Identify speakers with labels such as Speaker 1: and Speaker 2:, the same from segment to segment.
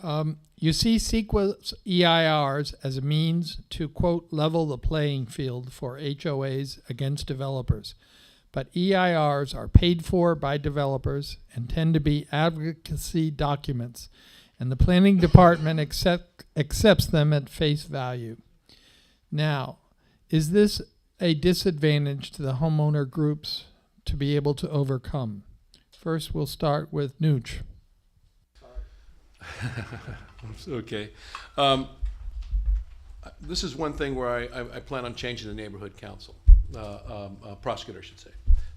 Speaker 1: You see CEQA's EIRs as a means to, quote, level the playing field for HOAs against developers. But EIRs are paid for by developers and tend to be advocacy documents, and the planning department accepts them at face value. Now, is this a disadvantage to the homeowner groups to be able to overcome? First, we'll start with Nooch.
Speaker 2: Okay. This is one thing where I plan on changing the neighborhood council, prosecutor, I should say,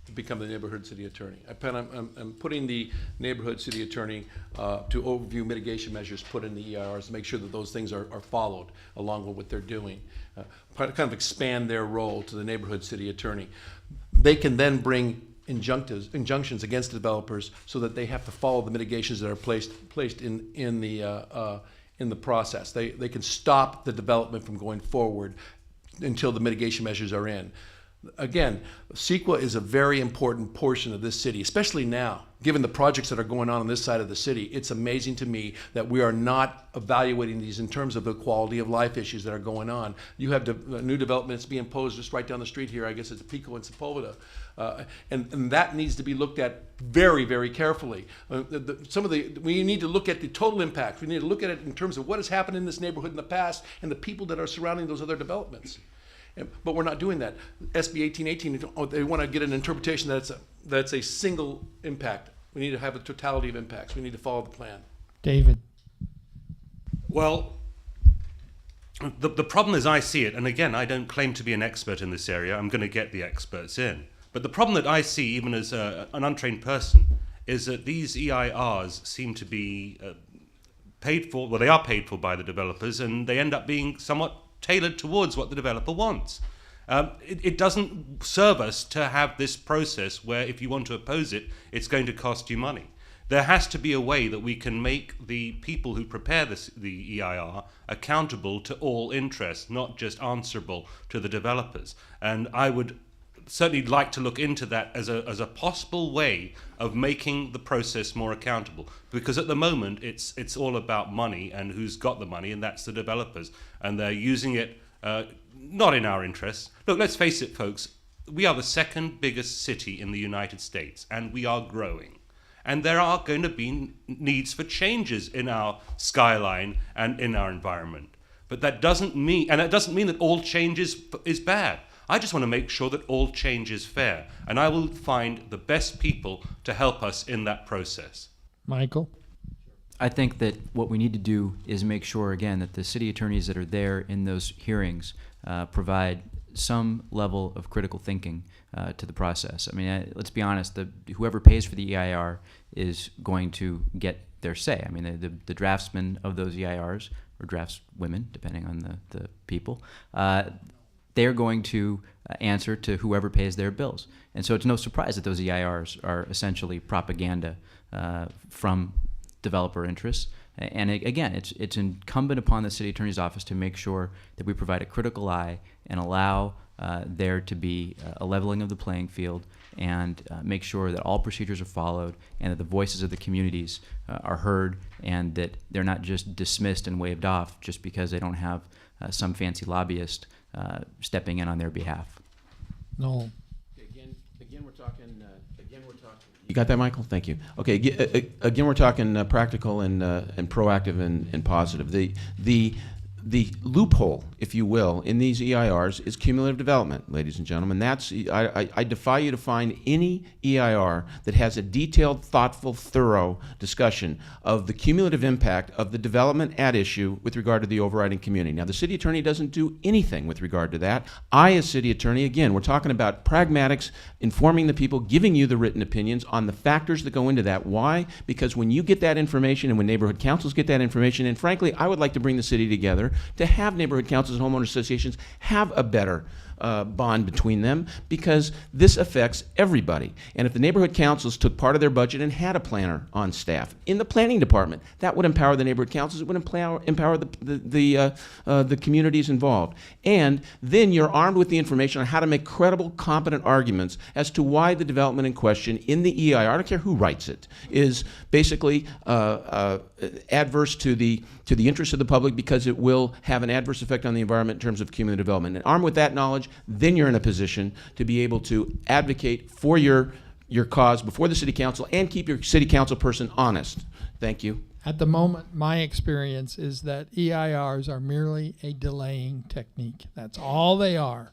Speaker 2: to become the neighborhood city attorney. I plan on putting the neighborhood city attorney to overview mitigation measures put in the EIRs to make sure that those things are followed along with what they're doing. Kind of expand their role to the neighborhood city attorney. They can then bring injunctions against developers so that they have to follow the mitigations that are placed in the process. They can stop the development from going forward until the mitigation measures are in. Again, CEQA is a very important portion of this city, especially now, given the projects that are going on this side of the city. It's amazing to me that we are not evaluating these in terms of the quality of life issues that are going on. You have new developments being imposed just right down the street here. I guess it's Pico and Sepulveda. And that needs to be looked at very, very carefully. We need to look at the total impact. We need to look at it in terms of what has happened in this neighborhood in the past and the people that are surrounding those other developments. But we're not doing that. SB 1818, they want to get an interpretation that it's a single impact. We need to have a totality of impacts. We need to follow the plan.
Speaker 1: David.
Speaker 3: Well, the problem as I see it, and again, I don't claim to be an expert in this area. I'm going to get the experts in. But the problem that I see, even as an untrained person, is that these EIRs seem to be paid for. Well, they are paid for by the developers, and they end up being somewhat tailored towards what the developer wants. It doesn't serve us to have this process where if you want to oppose it, it's going to cost you money. There has to be a way that we can make the people who prepare the EIR accountable to all interests, not just answerable to the developers. And I would certainly like to look into that as a possible way of making the process more accountable, because at the moment it's all about money and who's got the money, and that's the developers, and they're using it not in our interests. Look, let's face it, folks, we are the second biggest city in the United States, and we are growing, and there are going to be needs for changes in our skyline and in our environment. But that doesn't mean that all change is bad. I just want to make sure that all change is fair, and I will find the best people to help us in that process.
Speaker 1: Michael?
Speaker 4: I think that what we need to do is make sure, again, that the city attorneys that are there in those hearings provide some level of critical thinking to the process. I mean, let's be honest, whoever pays for the EIR is going to get their say. I mean, the draftsmen of those EIRs, or draftswomen, depending on the people, they're going to answer to whoever pays their bills. And so it's no surprise that those EIRs are essentially propaganda from developer interests. And again, it's incumbent upon the city attorney's office to make sure that we provide a critical eye and allow there to be a leveling of the playing field, and make sure that all procedures are followed and that the voices of the communities are heard, and that they're not just dismissed and waved off just because they don't have some fancy lobbyist stepping in on their behalf.
Speaker 1: No.
Speaker 5: Again, we're talking. You got that, Michael? Thank you. Okay. Again, we're talking practical and proactive and positive. The loophole, if you will, in these EIRs is cumulative development, ladies and gentlemen. I defy you to find any EIR that has a detailed, thoughtful, thorough discussion of the cumulative impact of the development at issue with regard to the overriding community. Now, the city attorney doesn't do anything with regard to that. I, as city attorney, again, we're talking about pragmatics, informing the people, giving you the written opinions on the factors that go into that. Why? Because when you get that information, and when neighborhood councils get that information, and frankly, I would like to bring the city together to have neighborhood councils and homeowner associations have a better bond between them, because this affects everybody. And if the neighborhood councils took part of their budget and had a planner on staff in the planning department, that would empower the neighborhood councils. It would empower the communities involved. And then you're armed with the information on how to make credible, competent arguments as to why the development in question in the EIR, I don't care who writes it, is basically adverse to the interests of the public, because it will have an adverse effect on the environment in terms of community development. And armed with that knowledge, then you're in a position to be able to advocate for your cause before the city council and keep your city council person honest. Thank you.
Speaker 1: At the moment, my experience is that EIRs are merely a delaying technique. That's all they are.